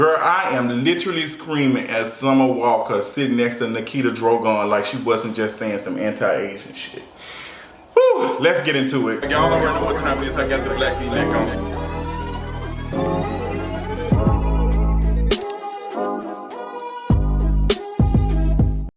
Girl, I am literally screaming at Summer Walker sitting next to Nikita Drogon like she wasn't just saying some anti-Asian shit. Whew, let's get into it. Y'all already know what time it is. I got the black V-neck on.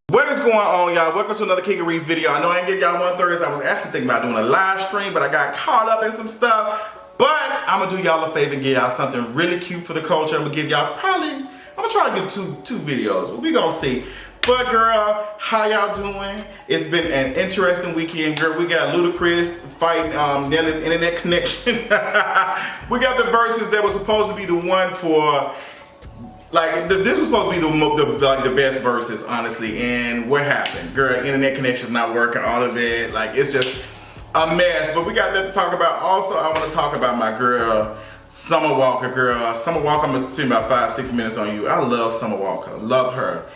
What is going on, y'all? Welcome to another King of Reeds video. I know I didn't give y'all one Thursday. I was actually thinking about doing a live stream, but I got caught up in some stuff. But I'm gonna do y'all a favor and give y'all something really cute for the culture. I'm gonna give y'all I'm gonna try to do two videos, but we gonna see. But girl, how y'all doing? It's been an interesting weekend, girl. We got Ludacris fighting Nelly's internet connection. We got the Verzuz that was supposed to be the one for, like, this was supposed to be the best Verzuz, honestly. And what happened? Girl, internet connection's not working, all of it. Like, it's just a mess. But we got that to talk about. Also, I want to talk about my girl, Summer Walker, girl. Summer Walker, I'm gonna spend about 5-6 minutes on you. I love Summer Walker, love her.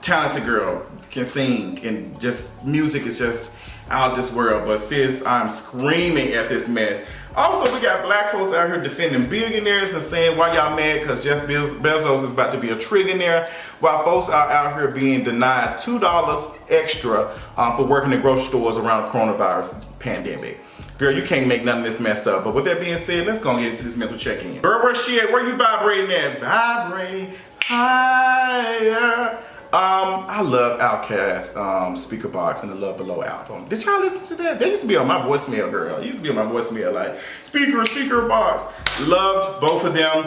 Talented girl, can sing, and just music is just out of this world. But sis, I'm screaming at this mess. Also, we got black folks out here defending billionaires and saying why y'all mad because Jeff Bezos is about to be a trillionaire, while folks are out here being denied $2 extra for working in grocery stores around the coronavirus pandemic. Girl, you can't make none of this mess up. But with that being said, let's go get into this mental check-in. Girl, where's she at? Where you vibrating at? Vibrate higher. I love Outkast, Speaker Box, and the Love Below album. Did y'all listen to that? They used to be on my voicemail, girl. It used to be on my voicemail, like, Speaker Box. Loved both of them.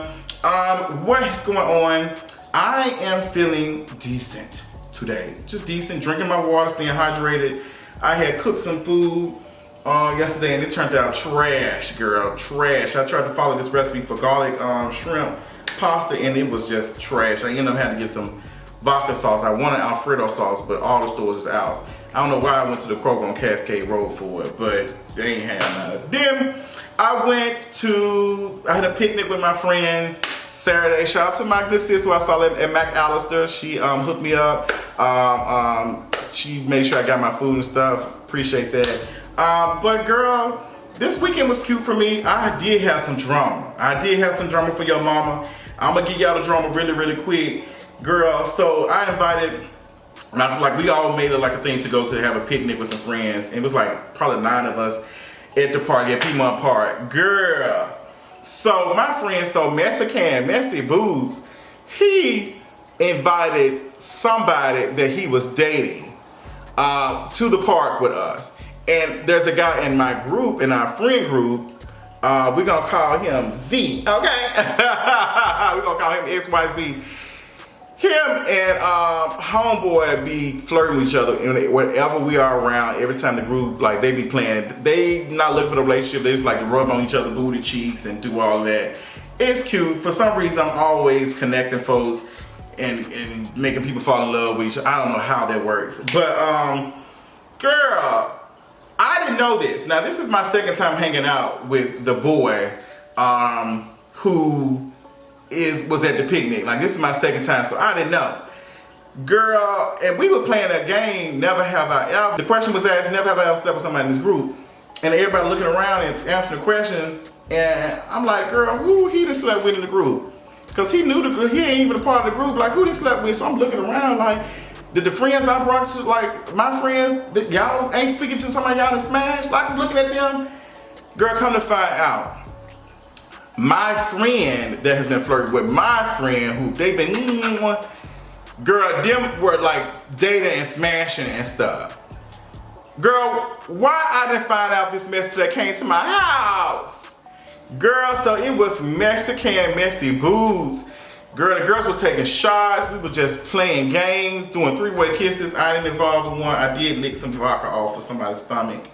What is going on? I am feeling decent today. Just decent, drinking my water, staying hydrated. I had cooked some food yesterday and it turned out trash, girl, trash. I tried to follow this recipe for garlic shrimp pasta and it was just trash. I ended up having to get some vodka sauce. I wanted Alfredo sauce, but all the stores is out. I don't know why I went to the Kroger on Cascade Road for it, but they ain't had none. Then I had a picnic with my friends Saturday. Shout out to my good sis who I saw at McAllister. She hooked me up. She made sure I got my food and stuff. Appreciate that. But girl, this weekend was cute for me. I did have some drama. I did have some drama for your mama. I'm gonna give y'all the drama really quick. Girl, so I invited, like we all made it like a thing to go to have a picnic with some friends. And it was like probably 9 of us at the park at Piedmont Park. Girl, so my friend, so Messy Booze, he invited somebody that he was dating to the park with us. And there's a guy in my group, in our friend group, we're gonna call him Z, okay? We're gonna call him XYZ. Him and homeboy be flirting with each other wherever we are around. Every time the group, like, they be playing, they not looking for the relationship. They just like to rub on each other's booty cheeks and do all that. It's cute. For some reason, I'm always connecting folks and making people fall in love with each other. I don't know how that works. But, girl, I didn't know this. Now, this is my second time hanging out with the boy who was at the picnic. Like, this is my second time, so I didn't know. Girl, and we were playing a game, Never Have I Ever. The question was asked, never have I ever slept with somebody in this group. And everybody looking around and answering the questions. And I'm like, girl, who he done slept with in the group? Because he knew the group, he ain't even a part of the group. Like, who done slept with? So I'm looking around like, did the friends I brought to, like, my friends, that y'all ain't speaking to somebody y'all done smashed? Like, I'm looking at them. Girl, come to find out, my friend that has been flirting with my friend who they've been, girl, them were like dating and smashing and stuff. Girl, why I didn't find out this message that came to my house? Girl, so it was Mexican Messy Booze. Girl, the girls were taking shots. We were just playing games, doing 3-way kisses. I didn't involve in one. I did lick some vodka off of somebody's stomach.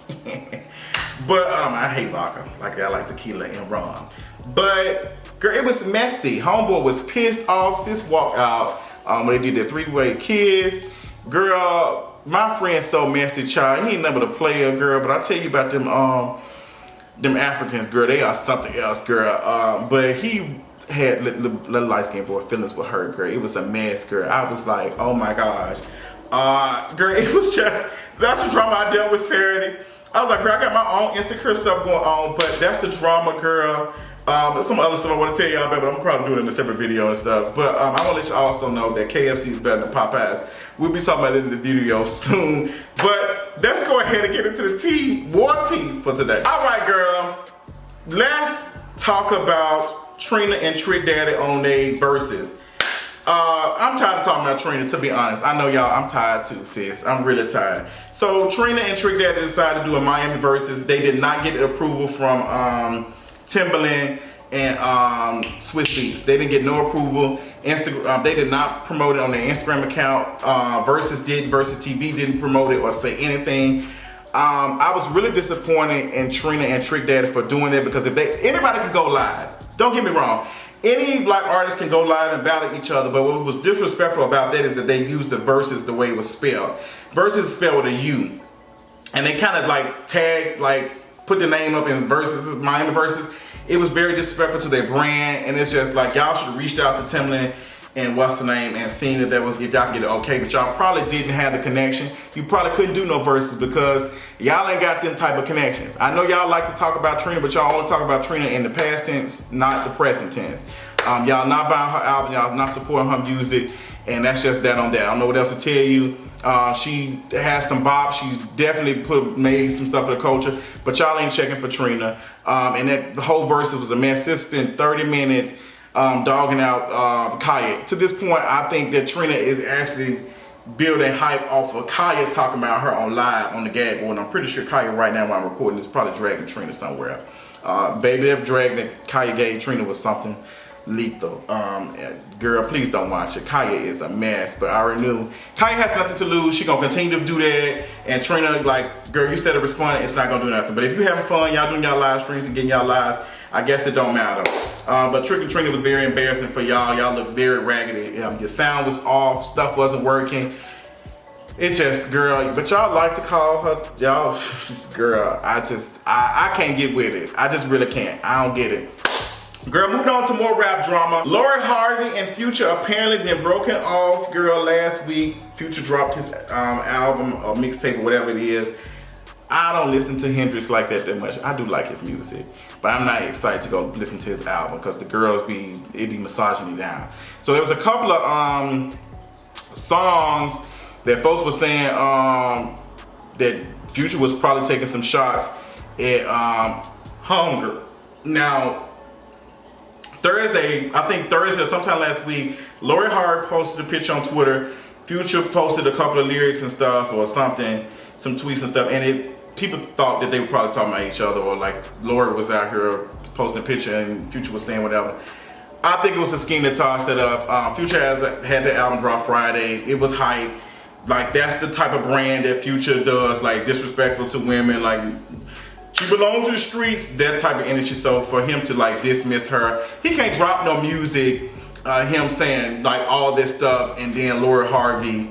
But I hate vodka. Like, I like tequila and rum. But girl, it was messy. Homeboy was pissed off. Sis walked out when they did their 3-way kiss. Girl, my friend's so messy, child. He ain't never the player, girl. But I tell you about them Africans, girl. They are something else, girl. But he had little light-skinned boy feelings with her, girl. It was a mess, girl. I was like, oh my gosh. Girl, it was just, that's the drama I dealt with Saturday. I was like, girl, I got my own insecure stuff going on, but that's the drama, girl. There's some other stuff I want to tell y'all about, but I'm probably doing it in a separate video and stuff. But I want to let you also know that KFC is better than Popeyes. We'll be talking about it in the video soon. But let's go ahead and get into the war tea for today. All right, girl. Let's talk about Trina and Trick Daddy on their Verzuz. I'm tired of talking about Trina, to be honest. I know y'all, I'm tired too, sis. I'm really tired. So Trina and Trick Daddy decided to do a Miami Verzuz. They did not get approval from Timberland and Swiss Beats. They didn't get no approval. They did not promote it on their Instagram account. Verzuz TV didn't promote it or say anything. I was really disappointed in Trina and Trick Daddy for doing that, because if anybody can go live, don't get me wrong, any black artist can go live and battle each other, but what was disrespectful about that is that they used the Verzuz the way it was spelled. Verzuz is spelled with a U, and they kind of like tagged, like put the name up in Verzuz, Miami Verzuz. It was very disrespectful to their brand, and it's just like y'all should have reached out to Timberland and what's the name and seen if that was, if y'all can get it okay, but y'all probably didn't have the connection. You probably couldn't do no Verzuz because y'all ain't got them type of connections. I know y'all like to talk about Trina, but y'all only talk about Trina in the past tense, not the present tense. Y'all not buying her album, y'all not supporting her music, and that's just that on that. I don't know what else to tell you. She has some bop. She definitely made some stuff for the culture, but y'all ain't checking for Trina. And that whole Verzuz was a mess. It's been 30 minutes dogging out Kaya. To this point, I think that Trina is actually building hype off of Kaya talking about her on live on the gag board. And I'm pretty sure Kaya right now while I'm recording is probably dragging Trina somewhere. Baby, that drag that Kaya gave Trina was something lethal. Girl, please don't watch it. Kaya is a mess, but I already knew Kaya has nothing to lose. She gonna continue to do that, and Trina, like, girl, you instead of responding, it's not gonna do nothing. But if you having fun, y'all doing y'all live streams and getting y'all lives, I guess it don't matter. But Trick and Trina was very embarrassing for y'all. Y'all looked very raggedy. Your sound was off, stuff wasn't working. It's just, girl, but y'all like to call her, y'all, girl, I can't get with it. I just really can't. I don't get it. Girl, moving on to more rap drama. Lori Harvey and Future apparently been broken off, girl, last week. Future dropped his album or mixtape or whatever it is. I don't listen to Hendrix like that much. I do like his music, but I'm not excited to go listen to his album because the girls be massaging me down. So there was a couple of songs that folks were saying that Future was probably taking some shots at Hunger. Now, Thursday, I think Thursday or sometime last week, Lori Harvey posted a picture on Twitter. Future posted a couple of lyrics and stuff or something, some tweets and stuff, and people thought that they were probably talking about each other, or like Lori was out here posting a picture and Future was saying whatever. I think it was a scheme that Todd set up. Future had the album drop Friday. It was hype. Like, that's the type of brand that Future does, like disrespectful to women, like she belongs to the streets, that type of energy. So for him to like dismiss her, he can't drop no music, him saying like all this stuff, and then Lori Harvey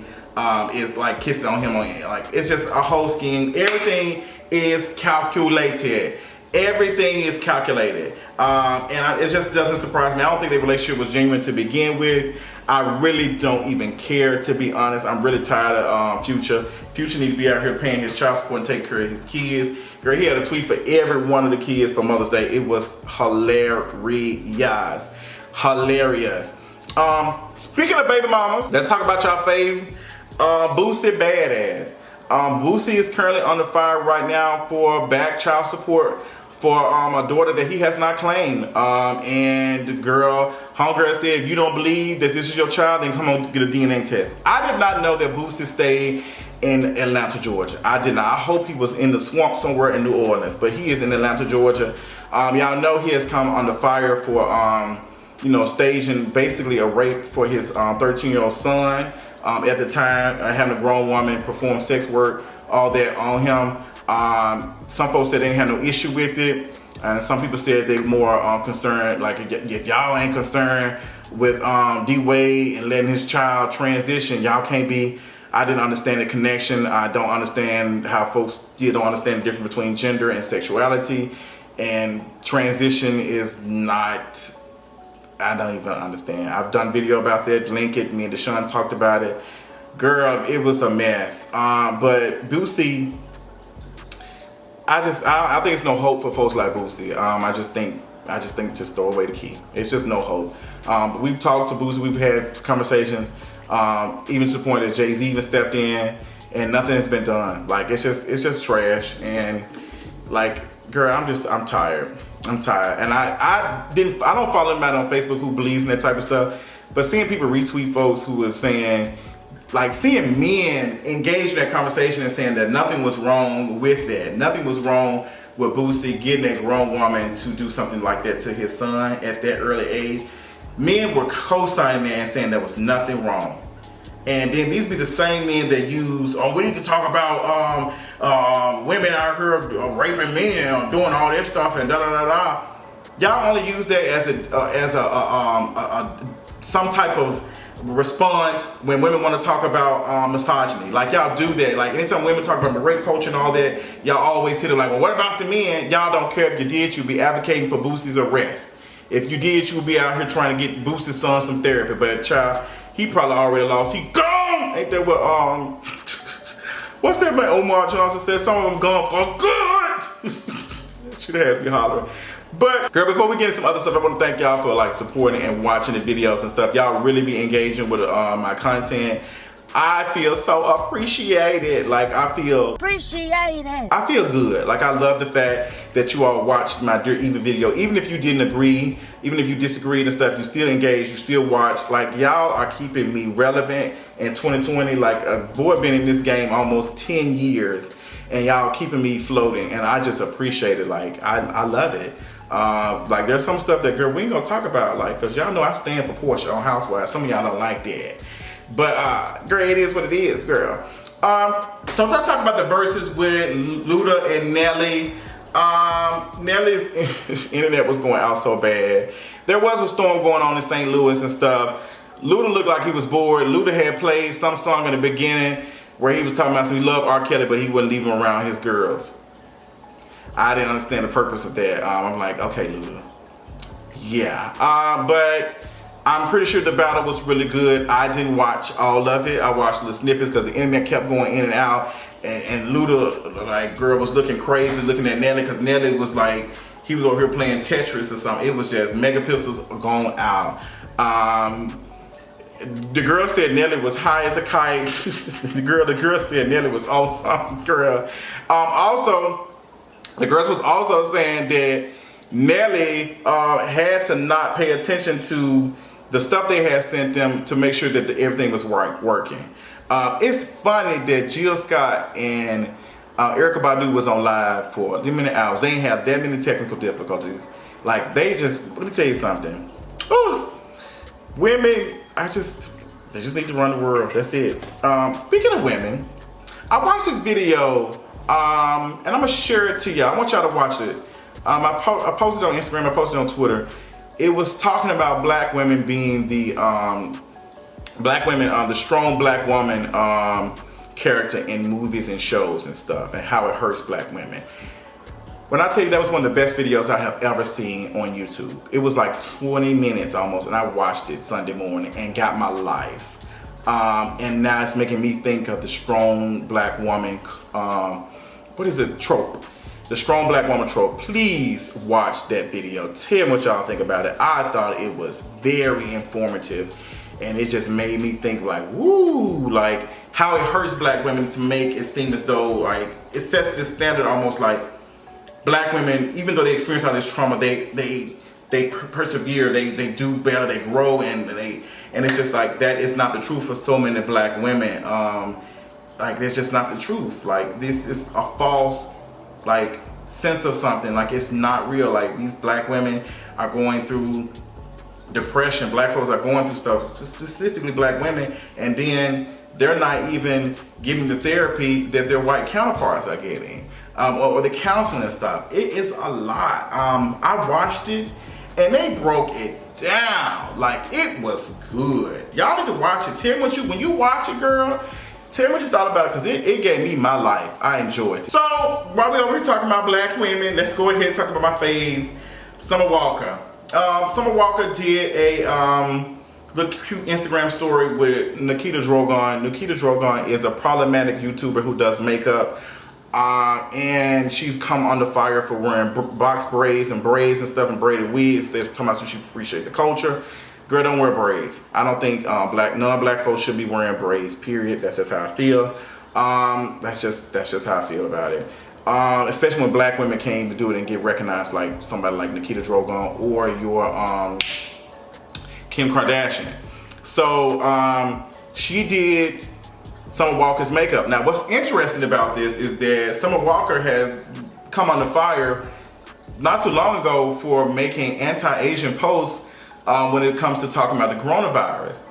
is like kissing on him like it's just a whole scheme. Everything is calculated. Everything is calculated. It just doesn't surprise me. I don't think their relationship was genuine to begin with. I really don't even care, to be honest. I'm really tired of Future. Future need to be out here paying his child support and take care of his kids. Girl, he had a tweet for every one of the kids for Mother's Day. It was hilarious. Hilarious. Speaking of baby mamas, let's talk about y'all fave, Boosie Badazz. Boosie is currently under fire right now for back child support for a daughter that he has not claimed. And the girl, homegirl said, if you don't believe that this is your child, then come on get a DNA test. I did not know that Boosie stayed in Atlanta, Georgia. I did not. I hope he was in the swamp somewhere in New Orleans, but he is in Atlanta, Georgia. Y'all know he has come under fire for, staging basically a rape for his 13-year-old son. At the time, having a grown woman perform sex work, all that on him. Some folks said they didn't have no issue with it, and some people said they were more concerned, like if y'all ain't concerned with D-Wade and letting his child transition, y'all can't be. I didn't understand the connection. I don't understand how folks don't understand the difference between gender and sexuality, and transition is not. I don't even understand. I've done a video about that. Link it. Me and Deshaun talked about it. Girl, it was a mess. But Boosie, I think it's no hope for folks like Boosie. I just think I just think just throw away the key. It's just no hope. But we've talked to Boosie, we've had conversations, even to the point that Jay-Z even stepped in, and nothing has been done. Like it's just trash. And like, girl, I'm tired. I'm tired. And I don't follow anybody on Facebook who believes in that type of stuff. But seeing people retweet folks who are saying, like seeing men engage in that conversation and saying that nothing was wrong with that. Nothing was wrong with Boosie getting a grown woman to do something like that to his son at that early age. Men were co-signing that and saying there was nothing wrong. And then these be the same men that use, oh, we need to talk about women out here raping men, doing all this stuff and da da da da. Y'all only use that as some type of response when women want to talk about misogyny. Like y'all do that. Like anytime women talk about the rape culture and all that, y'all always hit it like, well, what about the men? Y'all don't care if you did, you'd be advocating for Boosie's arrest. If you did, you'd be out here trying to get Boosie's son some therapy. But child, he probably already lost. He gone. Ain't that what what's that man Omar Johnson said? Some of them gone for good. Should have me hollering. But girl, before we get into some other stuff, I want to thank y'all for like supporting and watching the videos and stuff. Y'all really be engaging with my content. I feel so appreciated. Like I feel good. Like I love the fact that you all watched my Dear Eva video. Even if you didn't agree, even if you disagreed and stuff, you still engaged, you still watched. Like y'all are keeping me relevant in 2020. Like a boy been in this game almost 10 years and y'all keeping me floating, and I just appreciate it. Like I love it. Like there's some stuff that, girl, we ain't gonna talk about, like, cause y'all know I stand for Portia on Housewives. Some of y'all don't like that. But girl, it is what it is, girl. So I'm talking about the Verzuz with Luda and Nelly. Nelly's internet was going out so bad. There was a storm going on in St. Louis and stuff. Luda looked like he was bored. Luda had played some song in the beginning where he was talking about he loved R. Kelly, but he wouldn't leave him around his girls. I didn't understand the purpose of that. I'm like, okay, Luda. Yeah. But I'm pretty sure the battle was really good. I didn't watch all of it. I watched the snippets because the internet kept going in and out. And Luda, like, girl, was looking crazy, looking at Nelly, because Nelly was like, he was over here playing Tetris or something. It was just megapixels going out. The girl said Nelly was high as a kite. the girl said Nelly was awesome, girl. Also, the girls was also saying that Nelly had to not pay attention to the stuff they had sent them to make sure that everything was working. It's funny that Jill Scott and Erykah Badu was on live for a minute hours. They ain't have that many technical difficulties. Like they just, let me tell you something. Ooh, women, they just need to run the world. That's it. Speaking of women, I watched this video, and I'm gonna share it to y'all. I want y'all to watch it. I posted it on Instagram. I posted it on Twitter. It was talking about black women being the the strong black woman character in movies and shows and stuff, and how it hurts black women. When I tell you that was one of the best videos I have ever seen on YouTube. It was like 20 minutes almost, and I watched it Sunday morning and got my life. And now it's making me think of the strong black woman, what is it, trope. The strong black woman trope. Please watch that video. Tell me what y'all think about it. I thought it was very informative, and it just made me think like, woo, like how it hurts black women to make it seem as though like it sets this standard almost like black women, even though they experience all this trauma, they persevere, they do better, they grow, and it's just like that is not the truth for so many black women. Like it's just not the truth. Like this is a false like sense of something. Like it's not real. Like these black women are going through depression. Black folks are going through stuff, specifically black women, and then they're not even getting the therapy that their white counterparts are getting. Or the counseling and stuff. It is a lot. I watched it and they broke it down. Like it was good. Y'all need to watch it. Tell me what when you watch it, girl, tell me what you thought about it, because it gave me my life. I enjoyed it. So while we're over here talking about black women, let's go ahead and talk about my fave, Summer Walker. Summer Walker did a little cute Instagram story with Nikita Drogon. Nikita Drogon is a problematic YouTuber who does makeup. And she's come under fire for wearing box braids and stuff and braided wigs. They're talking about she appreciate the culture. Girl, don't wear braids. I don't think non-black folks should be wearing braids, period. That's just how I feel. That's just how I feel about it. Especially when black women came to do it and get recognized, like somebody like Nikita Drogon or your Kim Kardashian. So she did Summer Walker's makeup. Now, what's interesting about this is that Summer Walker has come under fire not too long ago for making anti-Asian posts when it comes to talking about the coronavirus,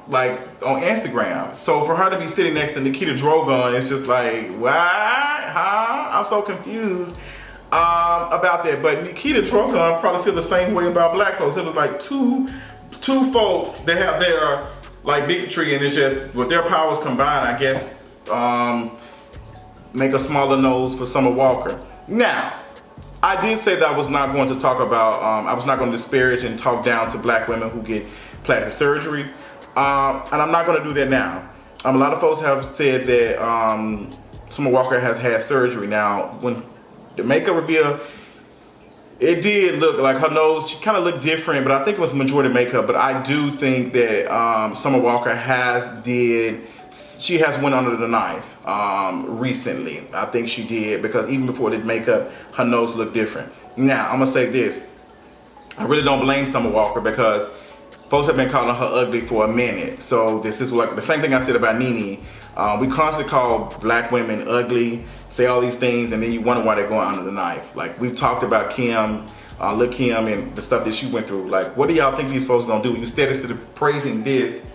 like on Instagram. So for her to be sitting next to Nikita Drogon, it's just like, what? Huh? I'm so confused about that. But Nikita Drogon probably feel the same way about black folks. It was like two folks that have their like bigotry, and it's just with their powers combined, I guess, make a smaller nose for Summer Walker. Now, I did say that I was not going to talk about, I was not going to disparage and talk down to black women who get plastic surgeries, and I'm not going to do that now. A lot of folks have said that Summer Walker has had surgery. Now, when the makeup reveal, it did look like her nose, she kind of looked different, but I think it was majority makeup. But I do think that Summer Walker she has went under the knife recently. I think she did, because even before the makeup, her nose looked different. Now, I'm gonna say this. I really don't blame Summer Walker, because folks have been calling her ugly for a minute. So this is like the same thing I said about Nene. We constantly call black women ugly, say all these things, and then you wonder why they're going under the knife. Like, we've talked about Kim, Lil' Kim, and the stuff that she went through. Like, what do y'all think these folks gonna do? You instead of praising this,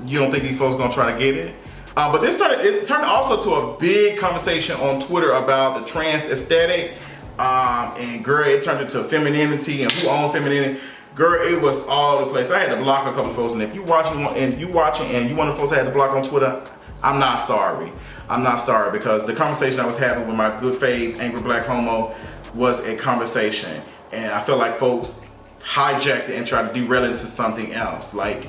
you don't think these folks gonna try to get it? But this turned also to a big conversation on Twitter about the trans aesthetic. And girl, it turned into femininity and who owns femininity. Girl, it was all the place. I had to block a couple of folks, and if you watching and you one of the folks I had to block on Twitter, I'm not sorry. I'm not sorry, because the conversation I was having with my good fave angry black homo was a conversation, and I feel like folks hijacked it and tried to derail it into something else. Like,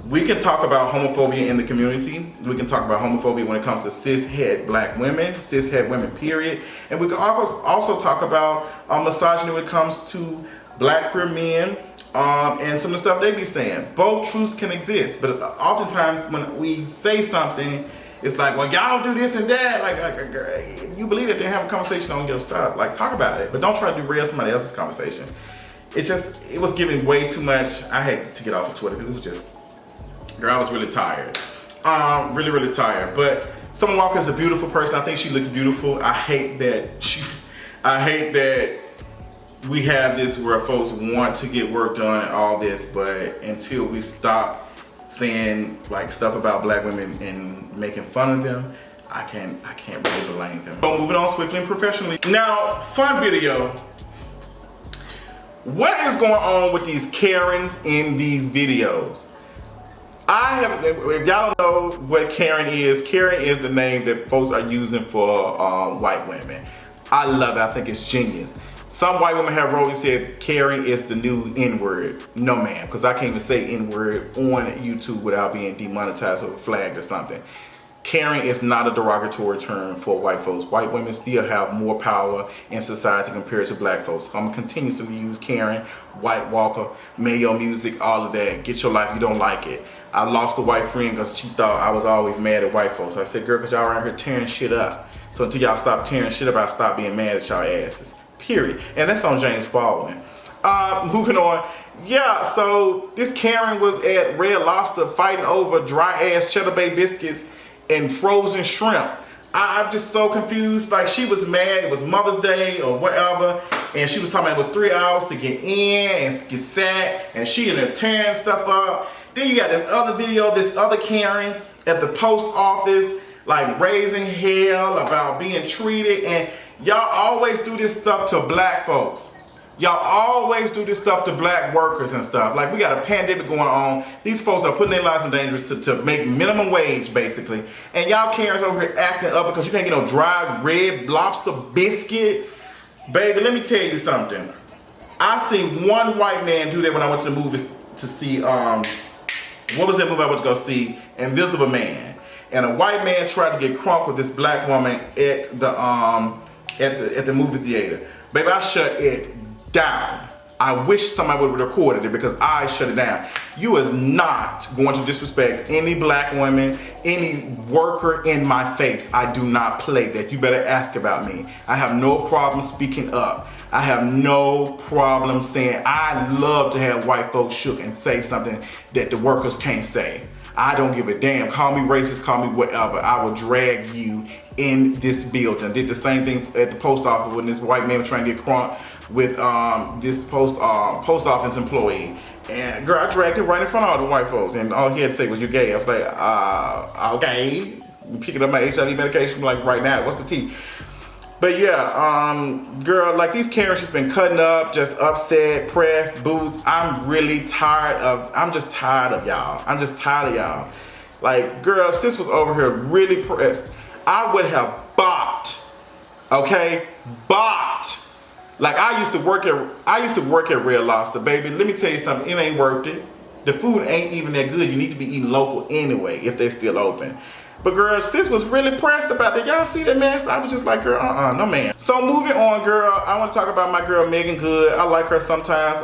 we can talk about homophobia in the community. We can talk about homophobia when it comes to cishet black women, cishet women, period. And we can also talk about misogyny when it comes to black queer men and some of the stuff they be saying. Both truths can exist, but oftentimes when we say something, it's like, well, y'all do this and that. Like you believe it, then have a conversation on your stuff. Like, talk about it, but don't try to derail somebody else's conversation. It was giving way too much. I had to get off of Twitter because it was just, girl, I was really tired. Really, really tired. But Summer Walker is a beautiful person. I think she looks beautiful. I hate that we have this where folks want to get work done and all this, but until we stop saying like stuff about black women and making fun of them, I can't really blame them. So moving on swiftly and professionally. Now, fun video. What is going on with these Karens in these videos? If y'all don't know what Karen is the name that folks are using for white women. I love it. I think it's genius. Some white women have always said Karen is the new N-word. No, ma'am, because I can't even say N-word on YouTube without being demonetized or flagged or something. Karen is not a derogatory term for white folks. White women still have more power in society compared to black folks. I'm gonna continuously use Karen, White Walker, Mayo Music, all of that. Get your life, you don't like it. I lost a white friend because she thought I was always mad at white folks. I said, girl, because y'all around here tearing shit up. So until y'all stop tearing shit up, I'll stop being mad at y'all asses. Period. And that's on James Baldwin. Moving on. Yeah, so this Karen was at Red Lobster fighting over dry ass Cheddar Bay biscuits and frozen shrimp. I'm just so confused. Like, she was mad, it was Mother's Day or whatever, and she was talking about it was 3 hours to get in and get sat, and she in there tearing stuff up. Then you got this other video, this other Karen at the post office, like raising hell about being treated, and y'all always do this stuff to black folks. Y'all always do this stuff to black workers and stuff. Like, we got a pandemic going on. These folks are putting their lives in danger to make minimum wage, basically. And y'all Karens over here acting up because you can't get no dry Red Lobster biscuit. Baby, let me tell you something. I seen one white man do that when I went to the movies to see, what was that movie I went to go see? Invisible Man. and a white man tried to get crunk with this black woman at the movie theater. Baby, I shut it down. I wish somebody would have recorded it because I shut it down. You is not going to disrespect any black women, any worker in my face. I do not play that. You better ask about me. I have no problem speaking up. I have no problem saying I love to have white folks shook and say something that the workers can't say. I don't give a damn. Call me racist, call me whatever. I will drag you in this building. I did the same thing at the post office when this white man was trying to get crunk with this post office employee. And girl, I dragged it right in front of all the white folks, and all he had to say was, "You gay?" I was like, okay. I'm picking up my HIV medication like right now. What's the tea? But yeah, girl, like these Karens just been cutting up, just upset, pressed, boots. I'm really tired of, I'm just tired of y'all. I'm just tired of y'all. Like, girl, sis was over here really pressed. I would have bought, okay? Bought. Like I used to work at Red Lobster, baby. Let me tell you something, it ain't worth it. The food ain't even that good. You need to be eating local anyway if they're still open. But girls, this was really pressed about that. Y'all see that mess? I was just like, girl, no man. So moving on, girl, I want to talk about my girl Megan Good. I like her sometimes,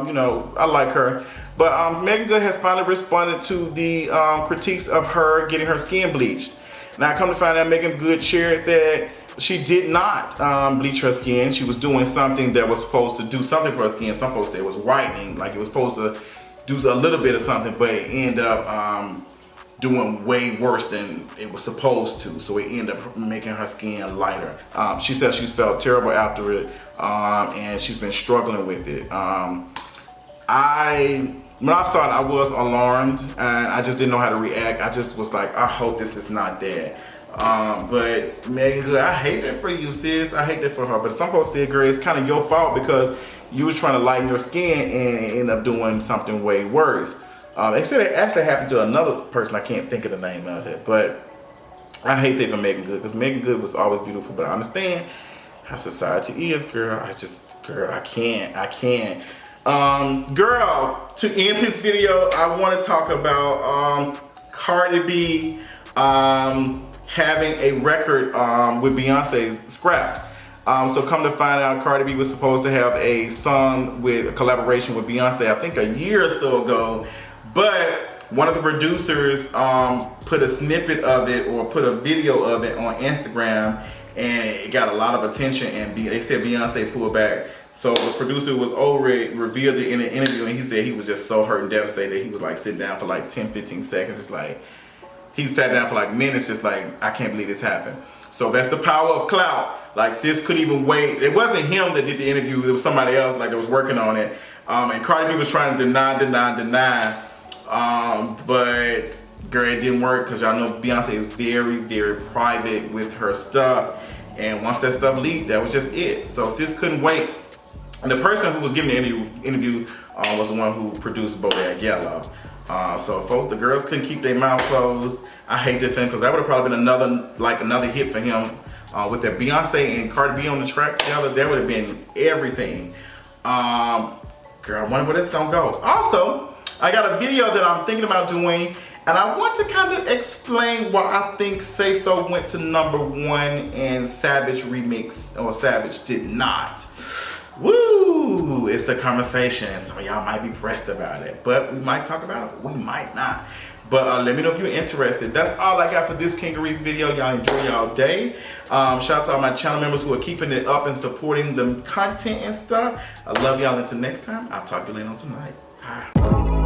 you know, I like her. But Megan Good has finally responded to the critiques of her getting her skin bleached. Now I come to find out Megan Good shared that she did not bleach her skin. She was doing something that was supposed to do something for her skin. Some folks say it was whitening, like it was supposed to do a little bit of something, but it ended up doing way worse than it was supposed to. So it ended up making her skin lighter. She said she's felt terrible after it, and she's been struggling with it. When I saw it, I was alarmed, and I just didn't know how to react. I just was like, I hope this is not that. But Megan Good, I hate that for you, sis. I hate that for her. But some folks said, girl, it's kind of your fault because you were trying to lighten your skin and end up doing something way worse. They said it actually happened to another person. I can't think of the name of it, but I hate that for Megan Good because Megan Good was always beautiful. But I understand how society is, girl. I can't. Girl, to end this video, I want to talk about Cardi B having a record with Beyonce's scrapped. So come to find out, Cardi B was supposed to have a song with a collaboration with Beyonce, I think a year or so ago. But one of the producers put a snippet of it or put a video of it on Instagram, and it got a lot of attention, and they said Beyonce pulled back. So the producer was over it, revealed it in an interview, and he said he was just so hurt and devastated. He was like sitting down for like 10-15 seconds, just like, he sat down for like minutes, just like, I can't believe this happened. So that's the power of clout. Like, sis couldn't even wait. It wasn't him that did the interview, it was somebody else like that was working on it. And Cardi B was trying to deny. But girl, it didn't work because y'all know Beyonce is very, very private with her stuff. And once that stuff leaked, that was just it. So sis couldn't wait. And the person who was giving the interview was the one who produced Bodak Yellow. So folks, the girls couldn't keep their mouth closed. I hate that film because that would have probably been another hit for him. With that Beyonce and Cardi B on the track together, that would have been everything. Girl, I wonder where that's gonna go. Also, I got a video that I'm thinking about doing, and I want to kind of explain why I think Say So went to #1 and Savage remix, or Savage did not. Woo! It's a conversation. Some of y'all might be pressed about it, but we might talk about it, we might not. But let me know if you're interested. That's all I got for this Kingeries video. Y'all enjoy y'all day. Shout out to all my channel members who are keeping it up and supporting the content and stuff. I love y'all. Until next time, I'll talk to you later on tonight. Bye.